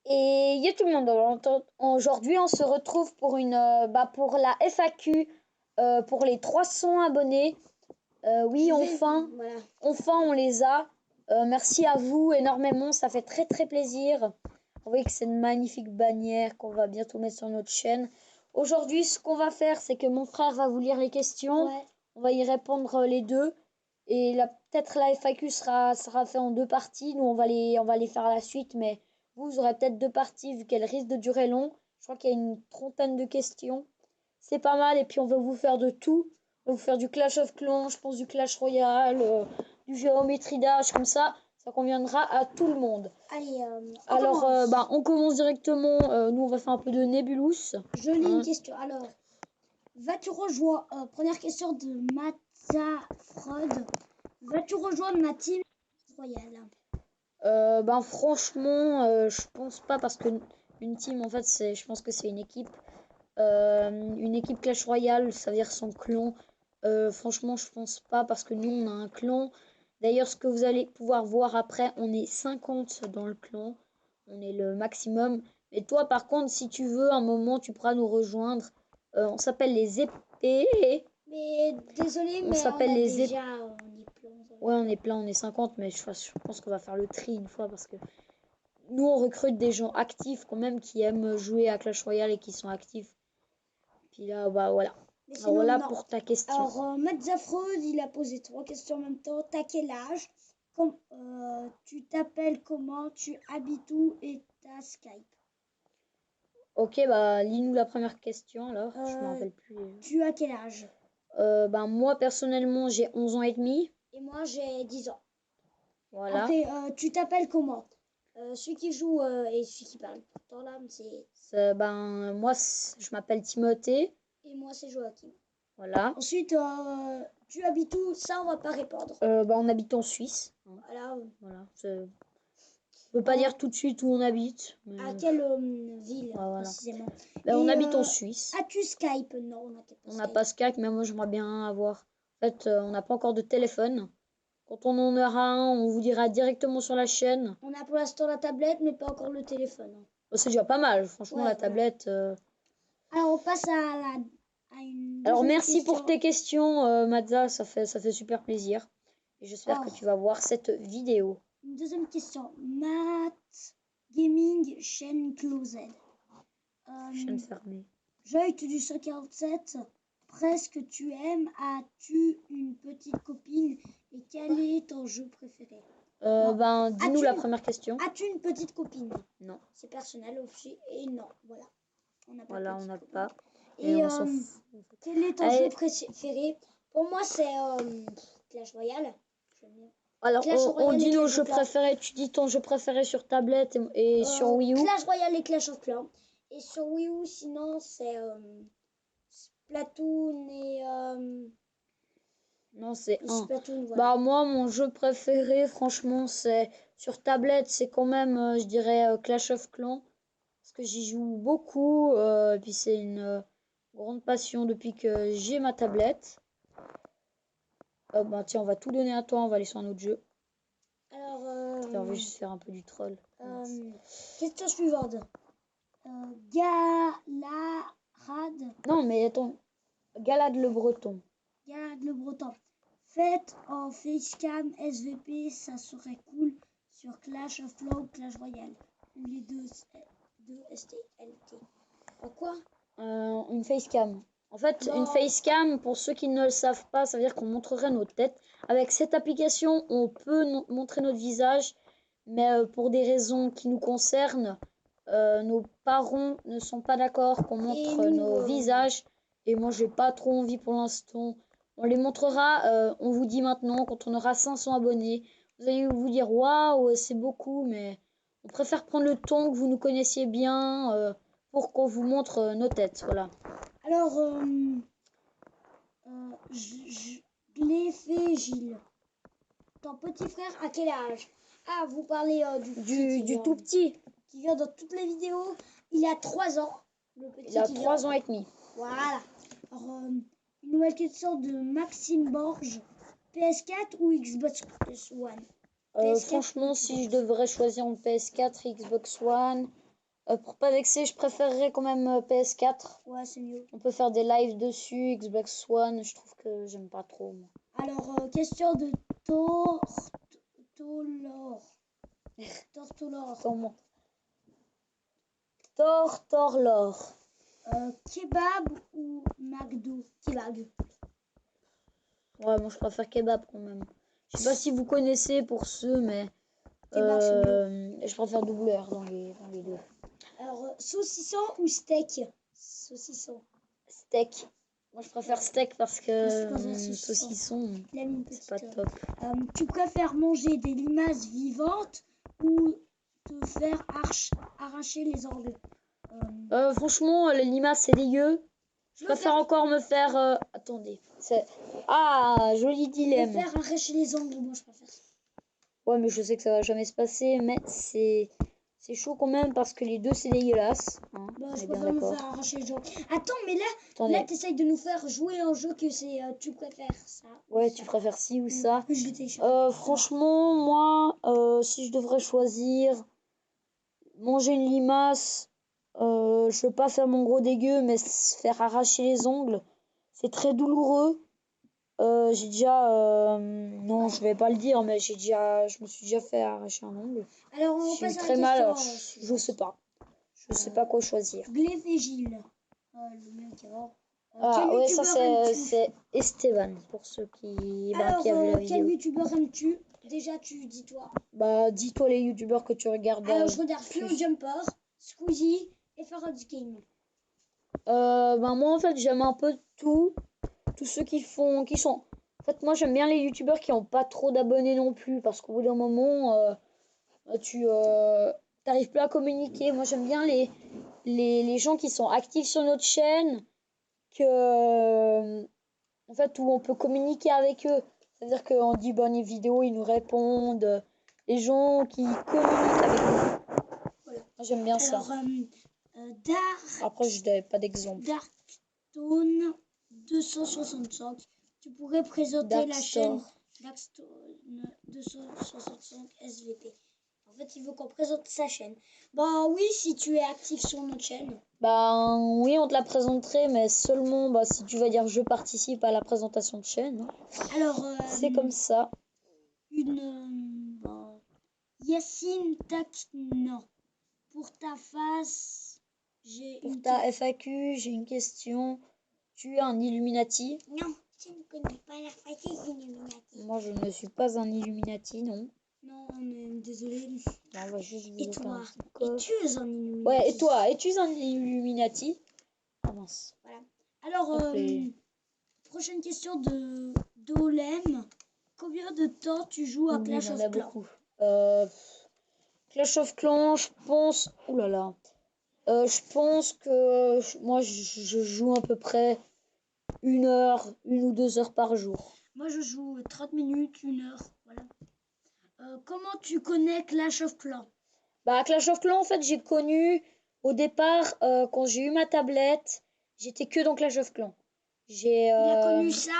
Et il y a tout le monde. Aujourd'hui, on se retrouve pour pour la FAQ pour les 300 abonnés. Oui, Voilà. enfin, on les a. Merci à vous énormément, ça fait très très plaisir. Vous voyez que c'est une magnifique bannière qu'on va bientôt mettre sur notre chaîne. Aujourd'hui, ce qu'on va faire, c'est que mon frère va vous lire les questions. Ouais. On va y répondre les deux. Et peut-être la FAQ sera fait en deux parties. Nous, on va les faire à la suite, mais vous aurez peut-être deux parties vu qu'elles risquent de durer long. Je crois qu'il y a une trentaine de questions. C'est pas mal. Et puis, on va vous faire de tout. On va vous faire du Clash of Clans, je pense du Clash Royale, du Géométrie Dash, comme ça conviendra à tout le monde. Allez, Alors, on commence directement. Nous, on va faire un peu de Nebulous. Je lis une question. Alors, vas-tu rejoindre... première question de Mazafrod. Vas-tu rejoindre ma team royale? Franchement, je pense pas parce que une team, en fait, je pense que c'est une équipe. Une équipe Clash Royale, ça veut dire son clan. Franchement, je pense pas parce que nous, on a un clan. D'ailleurs, ce que vous allez pouvoir voir après, on est 50 dans le clan. On est le maximum. Mais toi, par contre, si tu veux, un moment, tu pourras nous rejoindre. On s'appelle les épées. Mais désolé, On mais s'appelle on a les déjà... On est plein. Ouais, on est plein, on est 50, mais je pense qu'on va faire le tri une fois parce que nous, on recrute des gens actifs quand même qui aiment jouer à Clash Royale et qui sont actifs. Puis là, voilà. Mais Alors sinon, voilà non. pour ta question. Alors, Mazafrod, il a posé 3 questions en même temps. T'as quel âge? Tu t'appelles comment? Tu habites où? Et t'as Skype? Ok, lis-nous la première question alors. Je me rappelle plus. Tu as quel âge? Moi, personnellement, j'ai 11 ans et demi. Et moi, j'ai 10 ans. Voilà. Après, tu t'appelles comment? Celui qui joue et celui qui parle. Pourtant, là, Moi, je m'appelle Timothée. Et moi, c'est Joachim. Voilà. Ensuite, tu habites où? Ça, on va pas répondre. On habite en Suisse. Voilà. Voilà. Je peux pas dire tout de suite où on habite. Mais... À quelle ville, voilà. précisément? On habite en Suisse. As-tu Skype? Non, on n'a pas Skype, mais moi, j'aimerais bien avoir. En fait, on n'a pas encore de téléphone. Quand on en aura un, on vous dira directement sur la chaîne. On a pour l'instant la tablette, mais pas encore le téléphone. C'est déjà pas mal, franchement, la tablette. Alors, on passe à une Alors, deuxième merci question. pour tes questions, Mazza, ça fait super plaisir. Et j'espère que tu vas voir cette vidéo. Une deuxième question. Matt Gaming, chaîne closed. Chaîne fermée. Joy du 147. Presque tu aimes. As-tu une petite copine? Et quel est ton jeu préféré? Dis-nous la première question. As-tu une petite copine? Non. C'est personnel aussi. Et non, voilà. On n'a pas. Et quel est ton jeu préféré? Pour moi, c'est Clash Royale. Alors, on dit nos jeux préférés. Tu dis ton jeu préféré sur tablette et sur Wii U. Clash Royale et Clash of Clans. Et sur Wii U, sinon, c'est Splatoon et... Non, c'est un. Splatoon, voilà. Moi, mon jeu préféré, franchement, c'est sur tablette, c'est quand même, je dirais, Clash of Clans. Parce que j'y joue beaucoup. Et puis, c'est une grande passion depuis que j'ai ma tablette. Tiens, on va tout donner à toi, on va aller sur un autre jeu. Alors, on va juste faire un peu du troll. Question suivante. Galarad. Non, mais attends. Galad le Breton. Galad le Breton. Faites en facecam SVP, ça serait cool sur Clash of Clans ou Clash Royale. Ou les deux STLT. Quoi? Une facecam. En fait, une facecam, pour ceux qui ne le savent pas, ça veut dire qu'on montrerait notre tête. Avec cette application, on peut montrer notre visage, mais pour des raisons qui nous concernent, nos parents ne sont pas d'accord qu'on montre nos visages. Et moi, j'ai pas trop envie pour l'instant. On les montrera, on vous dit maintenant, quand on aura 500 abonnés. Vous allez vous dire, waouh, c'est beaucoup, mais on préfère prendre le temps que vous nous connaissiez bien pour qu'on vous montre nos têtes. Voilà. Alors, Gléphé Gilles, ton petit frère à quel âge? Ah, vous parlez du tout petit. Qui vient dans toutes les vidéos. Il a 3 ans. Il a 3 ans et demi. Voilà. Alors, une nouvelle question de Maxime Borges. PS4 ou Xbox One? Franchement, si je devrais choisir entre PS4 et Xbox One, Pour pas vexer, je préférerais quand même PS4. Ouais, c'est mieux. On peut faire des lives dessus, Xbox One, je trouve que j'aime pas trop, moi. Alors, question de Tortolor. Tortolor. Comment? Torlor. Kebab ou McDo? Kebab. Ouais, moi je préfère kebab quand même. Je sais pas si vous connaissez pour ceux, mais Kebab, c'est mieux. je préfère doubleur dans les deux. Alors, saucisson ou steak? Saucisson. Steak. Moi je préfère steak parce que Je préfère saucisson, Il a mis une c'est pas petite, top. tu préfères manger des limaces vivantes ou te faire arracher les ongles? Franchement, les limaces c'est dégueu. Je préfère encore me faire. Attendez. Ah, joli Me dilemme. faire arracher les ongles, moi je préfère ça. Ouais, mais je sais que ça va jamais se passer, mais c'est chaud quand même parce que les deux c'est dégueulasse. Hein, Bah, on je est bien préfère me d'accord. faire arracher les ongles. Attends, mais là Attendez. t'essayes de nous faire jouer un jeu que c'est tu préfères ça. Ouais, ça. tu préfères ci ou ça. Je l'ai téléchargé. Franchement, moi, si je devrais choisir manger une limace, je veux pas faire mon gros dégueu, mais se faire arracher les ongles, c'est très douloureux. J'ai déjà, non, je vais pas le dire, mais je me suis déjà fait arracher un ongle. Alors on J'ai eu passe à la très mal, question. alors je sais pas. Je sais pas quoi choisir. Glaive et Gilles. Le même qui est mort. Ah Quel ouais, ça youtubeur aimes-tu? c'est Esteban, pour ceux qui, Alors, qui avaient la quel vidéo. youtubeur aimes-tu? Déjà, tu dis toi. Bah, dis-toi les youtubeurs que tu regardes. Alors, je regarde plus. Flo Jumper, Squeezie et Farad Game. Ben moi en fait j'aime un peu tout. Tous ceux qui sont. En fait moi j'aime bien les youtubeurs qui ont pas trop d'abonnés non plus parce qu'au bout d'un moment tu t'arrives plus à communiquer. Moi j'aime bien les gens qui sont actifs sur notre chaîne que en fait où on peut communiquer avec eux. C'est-à-dire qu'on dit bonne vidéo, ils nous répondent. Les gens qui communiquent avec nous. Voilà. Moi j'aime bien ça. Alors, Après je n'avais pas d'exemple. Darktone 265. Tu pourrais présenter la chaîne Darktone 265 SVP. En fait, il veut qu'on présente sa chaîne. Bah oui, si tu es actif sur notre chaîne. Ben oui, on te la présenterait, mais seulement bah, si tu vas dire je participe à la présentation de chaîne. Alors, c'est comme ça. Yacine Takna. Pour ta face, j'ai Pour une ta FAQ, j'ai une question. Tu es un Illuminati? Non, tu ne connais pas la face des Illuminati. Moi, je ne suis pas un Illuminati, non. Non, mais désolé. Ben, on va juste vous Et toi, faire un es-tu un Illuminati? Ouais, et toi, es-tu un Illuminati? Ah mince. Voilà. Alors, prochaine question de Dolem. Combien de temps tu joues à Clash of Clans? Beaucoup. Clash of Clans, je pense. Ouh là là. Je pense que moi, je joue à peu près 1 heure, 1 ou 2 heures par jour. Moi, je joue 30 minutes, 1 heure. Voilà. Comment tu connais Clash of Clans? Bah, Clash of Clans, en fait, j'ai connu au départ, quand j'ai eu ma tablette, j'étais que dans Clash of Clans. Il a connu ça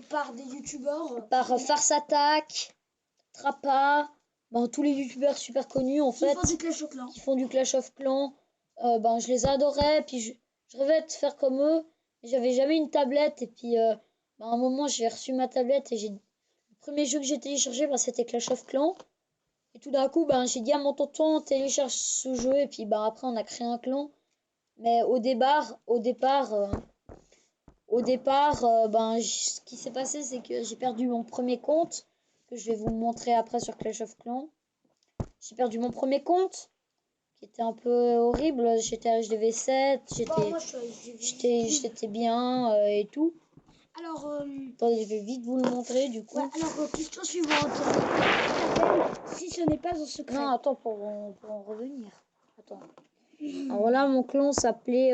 par des youtubeurs. Par Farce Attack, Trappa, ben, tous les youtubeurs super connus en fait. Qui font du Clash of Clans. Qui font du Clash of Clans. Ben, je les adorais, puis je rêvais de faire comme eux. J'avais jamais une tablette, et puis ben, à un moment, j'ai reçu ma tablette, et le premier jeu que j'ai téléchargé, ben, c'était Clash of Clans. Et tout d'un coup, ben, j'ai dit à mon tonton, télécharge ce jeu, et puis ben, après, on a créé un clan. Mais au départ, ben, ce qui s'est passé, c'est que j'ai perdu mon premier compte, que je vais vous montrer après sur Clash of Clans. J'ai perdu mon premier compte, qui était un peu horrible. J'étais HDV7, j'étais bien et tout. Alors, attendez, je vais vite vous le montrer du coup. Ouais, alors, question suivante. Si ce n'est pas un secret. Non, attends, pour en revenir. Attends. Alors voilà, mon clan s'appelait...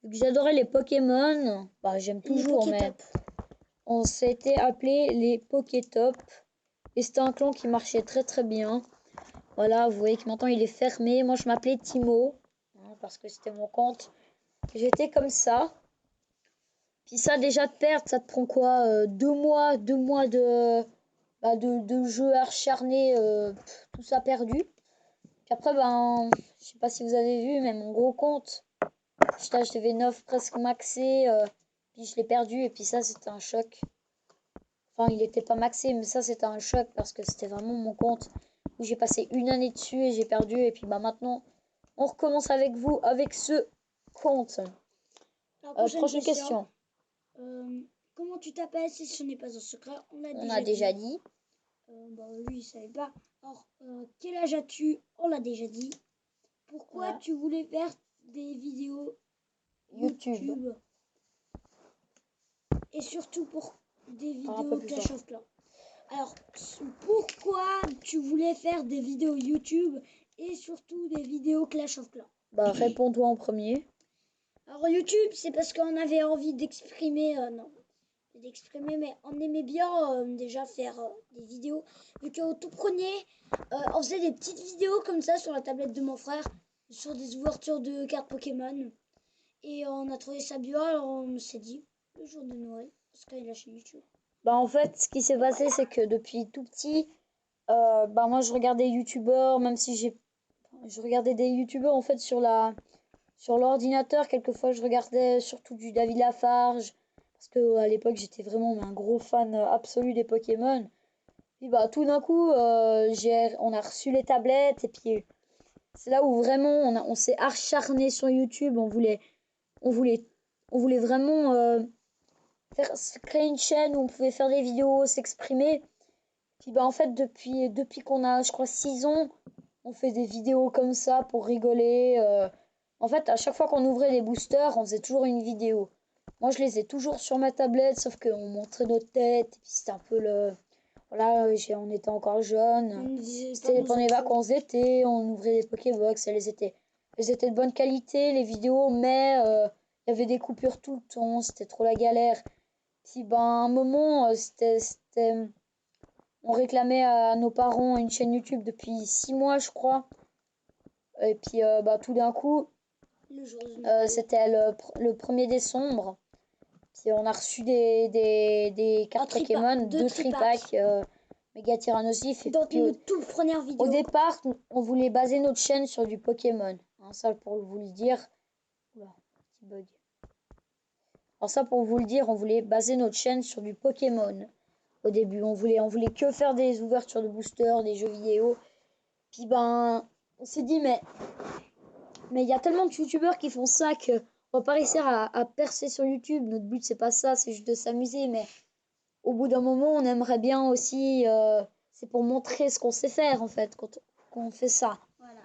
vu que j'adorais les Pokémon, bah j'aime toujours, mais on s'était appelé les Pokétop. Et c'était un clan qui marchait très très bien. Voilà, vous voyez que maintenant il est fermé. Moi je m'appelais Timo, hein, parce que c'était mon compte. J'étais comme ça. Puis ça, déjà de perdre, ça te prend quoi 2 mois de jeu acharné, tout ça perdu. Puis Puis après, ben, je sais pas si vous avez vu, mais mon gros compte, j'étais à V9 presque maxé, puis je l'ai perdu, et puis ça, c'était un choc. Enfin, il était pas maxé, mais ça, c'était un choc parce que c'était vraiment mon compte où j'ai passé une année dessus et j'ai perdu. Et puis, bah, maintenant, on recommence avec vous, avec ce compte. Alors, Prochaine question. Comment tu t'appelles si ce n'est pas un secret? On A déjà dit. Bah, lui, il savait pas. Alors, quel âge as-tu? On l'a déjà dit. Pourquoi Ouais. tu voulais faire des vidéos YouTube? Et surtout pour des vidéos Clash of Clans. Alors, pourquoi tu voulais faire des vidéos YouTube et surtout des vidéos Clash of Clans? Bah, réponds-toi en premier. Alors, YouTube, c'est parce qu'on avait envie d'exprimer, mais on aimait bien déjà faire des vidéos. Vu qu'au tout premier, on faisait des petites vidéos comme ça sur la tablette de mon frère, sur des ouvertures de cartes Pokémon. Et on a trouvé ça bien, alors on s'est dit, le jour de Noël, parce qu'il a la chaîne YouTube. Bah, en fait, ce qui s'est passé, c'est que depuis tout petit, bah, moi, je regardais YouTubeurs, même si je regardais des YouTubeurs, en fait, sur l'ordinateur. Quelquefois, je regardais surtout du David Lafarge, parce que à l'époque, j'étais vraiment un gros fan absolu des Pokémon. Puis, bah, tout d'un coup, on a reçu les tablettes, et puis c'est là où vraiment on s'est acharné sur YouTube. On voulait, on voulait vraiment créer une chaîne où on pouvait faire des vidéos, s'exprimer. Puis bah en fait depuis qu'on a je crois 6 ans, on fait des vidéos comme ça pour rigoler. En fait à chaque fois qu'on ouvrait les boosters, on faisait toujours une vidéo. Moi je les ai toujours sur ma tablette, sauf qu'on montrait notre tête. Et puis c'était un peu le... Voilà, on était encore jeunes. C'était pendant les vacances d'été, on ouvrait des Pokébox, elles étaient de bonne qualité les vidéos, mais il y avait des coupures tout le temps, c'était trop la galère. Puis ben à un moment, on réclamait à nos parents une chaîne YouTube depuis 6 mois, je crois. Et puis, bah, tout d'un coup, c'était le 1er décembre. Puis, on a reçu des cartes Pokémon, 2 tripacks, méga tyrannosif. Dans une toute première vidéo. Au départ, on voulait baser notre chaîne sur du Pokémon. Hein, ça, pour vous le dire. Oula, petit bug. Alors, ça, pour vous le dire, on voulait baser notre chaîne sur du Pokémon. Au début, on voulait que faire des ouvertures de boosters, des jeux vidéo. Puis ben, on s'est dit mais il y a tellement de youtubeurs qui font ça que on va pas réussir à percer sur YouTube. Notre but c'est pas ça, c'est juste de s'amuser. Mais au bout d'un moment, on aimerait bien aussi, c'est pour montrer ce qu'on sait faire en fait quand on fait ça. Voilà.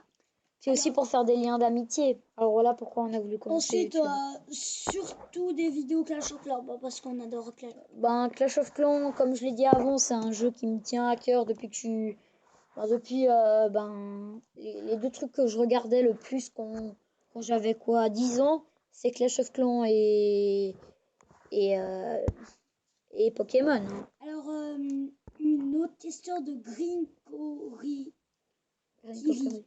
Puis aussi pour faire des liens d'amitié. Alors voilà pourquoi on a voulu commencer ensuite, surtout des vidéos Clash of Clans, parce qu'on adore Clash. Ben, Clash of Clans, comme je l'ai dit avant, c'est un jeu qui me tient à cœur depuis que les 2 trucs que je regardais le plus quand j'avais quoi 10 ans, c'est Clash of Clans et, euh, et Pokémon. Alors, une autre question de Gringory. Désolé,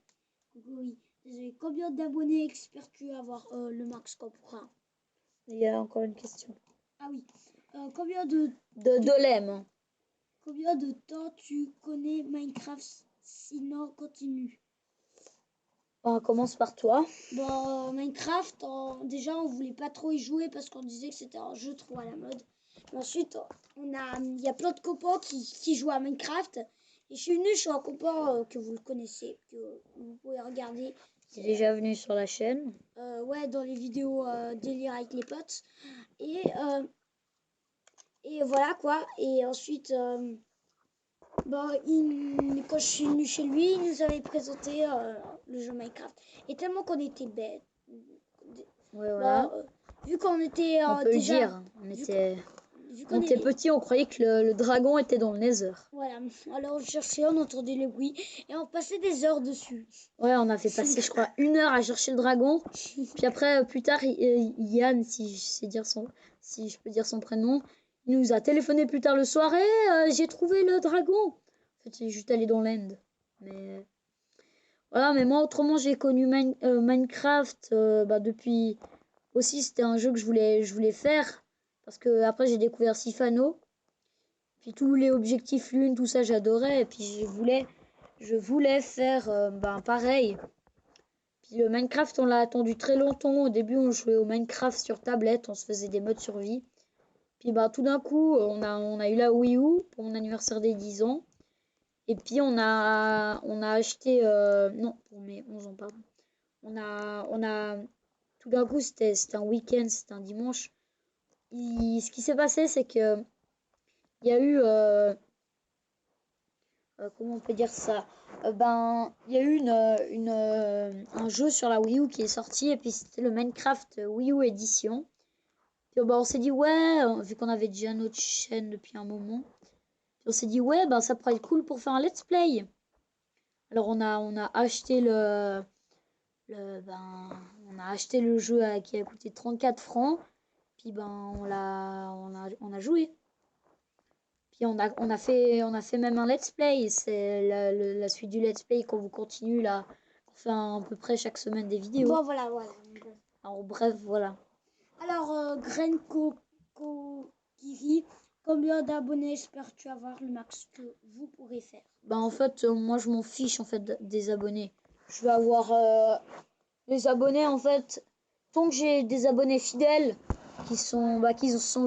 combien d'abonnés espères-tu avoir le max qu'on pourra? Il y a encore une question. Ah oui. Combien de Dolem. Combien de temps tu connais Minecraft? Sinon, continue. On commence par toi. Bon, Minecraft, déjà, on voulait pas trop y jouer parce qu'on disait que c'était un jeu trop à la mode. Mais ensuite, il y a plein de copains qui jouent à Minecraft. Et je suis venue chez un copain que vous le connaissez, que vous pouvez regarder. C'est déjà venu sur la chaîne. Ouais, dans les vidéos délire avec les potes. Et voilà quoi. Et ensuite, quand je suis venue chez lui, il nous avait présenté le jeu Minecraft. Et tellement qu'on était bêtes. Ouais, voilà. Vu qu'on était on peut déjà... le dire. On était petits, on croyait que le dragon était dans le Nether. Voilà. Alors on cherchait, on entendait les bruits et on passait des heures dessus. Ouais, on a fait passer, je crois, 1 heure à chercher le dragon. Puis après, plus tard, Yann, si je peux dire son prénom, il nous a téléphoné plus tard le soir. J'ai trouvé le dragon. En fait, il est juste allé dans l'end. Mais voilà, mais moi, autrement, j'ai connu Minecraft depuis. Aussi, c'était un jeu que je voulais faire. Parce que après, j'ai découvert Sifano. Puis tous les objectifs lune, tout ça, j'adorais. Et puis, je voulais faire pareil. Puis le Minecraft, on l'a attendu très longtemps. Au début, on jouait au Minecraft sur tablette, on se faisait des modes survie. Puis tout d'un coup, on a eu la Wii U pour mon anniversaire des 10 ans. Et puis on a acheté non, pour mes 11 ans, pardon. On a tout d'un coup, c'était un week-end, c'était un dimanche. Ce qui s'est passé, c'est que il y a eu comment on peut dire ça? Il y a eu un jeu sur la Wii U qui est sorti et puis c'était le Minecraft Wii U Edition. Puis on s'est dit ouais, vu qu'on avait déjà notre chaîne depuis un moment, puis on s'est dit ouais, ça pourrait être cool pour faire un let's play. Alors on a acheté on a acheté le jeu qui a coûté 34 francs. Puis on a joué. Puis on a fait même un let's play. C'est la suite du let's play qu'on vous continue là. On fait à peu près chaque semaine des vidéos. Bon, voilà. Alors bref, voilà. Alors, Grenko Kiri, combien d'abonnés espères-tu avoir le max que vous pourrez faire? En fait, moi je m'en fiche en fait des abonnés. Je vais avoir les abonnés en fait. Tant que j'ai des abonnés fidèles qui sont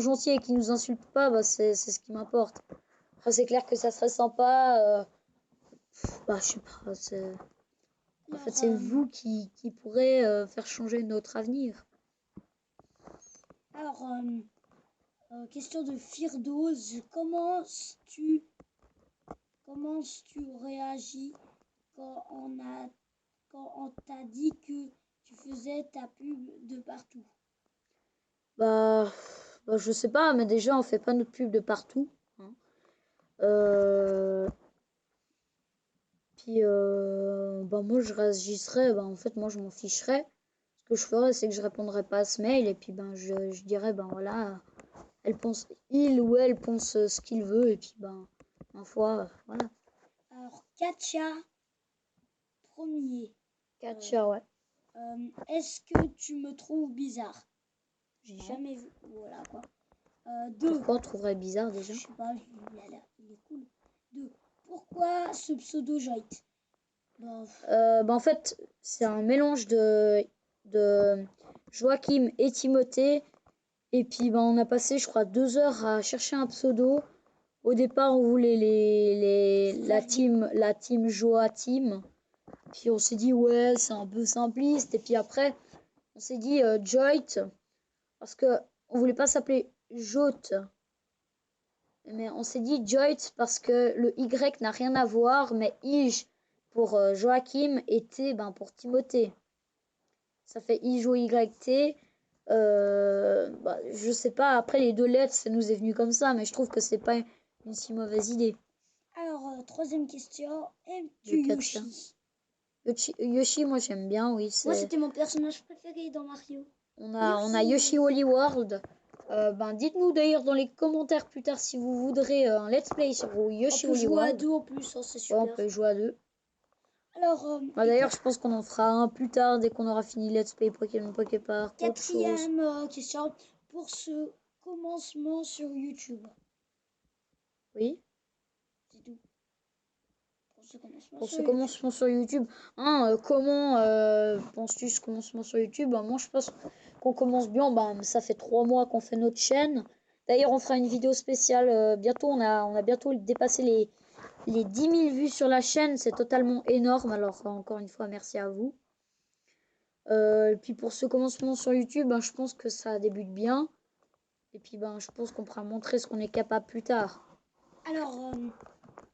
gentils et qui nous insultent pas, c'est ce qui m'importe. Après, c'est clair que ça serait sympa. Je sais pas. En fait, c'est vous qui pourrez faire changer notre avenir. Alors, question de Firdoz, comment tu réagis quand on t'a dit que tu faisais ta pub de partout? Je sais pas, mais déjà on fait pas notre pub de partout. Hein. Puis moi je réagirais, en fait moi je m'en ficherais. Ce que je ferais, c'est que je répondrais pas à ce mail et puis je dirais voilà, il ou elle pense ce qu'il veut et puis ma foi, voilà. Alors, Katia premier. Katia, ouais. Est-ce que tu me trouves bizarre? J'ai Non. jamais vu. Voilà quoi. 2. Pourquoi on trouverait bizarre déjà? Je sais pas, il est cool. 2. Pourquoi ce pseudo Joyt? En fait, c'est un mélange de Joachim et Timothée. Et puis on a passé, je crois, 2 heures à chercher un pseudo. Au départ, on voulait la team Joachim. Puis on s'est dit ouais, c'est un peu simpliste. Et puis après, on s'est dit Joyt parce que on voulait pas s'appeler Jote. Mais on s'est dit Joyt parce que le Y n'a rien à voir, mais Ij pour Joachim et T pour Timothée. Ça fait IJOYT. Je sais pas, après les 2 lettres, ça nous est venu comme ça, mais je trouve que c'est pas une si mauvaise idée. Alors, troisième question, aimes-tu Yoshi? Yoshi, moi j'aime bien, oui. Moi, c'était mon personnage préféré dans Mario. On a Yoshi Woolly World. Dites-nous d'ailleurs dans les commentaires plus tard si vous voudrez un let's play sur Yoshi Woolly World. On peut jouer à 2 en plus, c'est super. Ouais, on peut jouer à 2. Alors, d'ailleurs, je pense qu'on en fera un plus tard dès qu'on aura fini let's play Pokémon Poképark. Quatrième question, pour ce commencement sur YouTube. Oui. C'est tout. Pour ce commencement sur YouTube. Comment penses-tu ce commencement sur YouTube? Moi, je pense qu'on commence bien. Ça fait 3 mois qu'on fait notre chaîne. D'ailleurs, on fera une vidéo spéciale bientôt. On a bientôt dépassé les 10 000 vues sur la chaîne. C'est totalement énorme. Alors, encore une fois, merci à vous. Et puis, pour ce commencement sur YouTube, je pense que ça débute bien. Et puis, je pense qu'on pourra montrer ce qu'on est capable plus tard. Alors,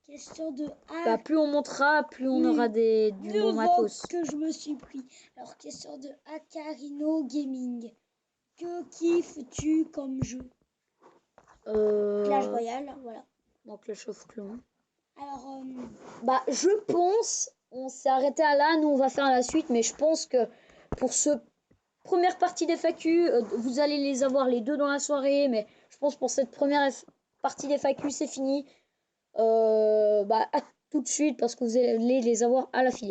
question de plus on montera, plus on aura du bon matos. Que je me suis pris. Alors, question de Akarino Gaming. Que kiffes-tu comme jeu? Clash Royale, voilà. Donc Clash of Clans. Alors, je pense, on s'est arrêté à là, nous on va faire la suite, mais je pense que pour ce première partie des FAQ, vous allez les avoir les 2 dans la soirée, mais je pense pour cette première partie des FAQ, c'est fini. À tout de suite parce que vous allez les avoir à la file.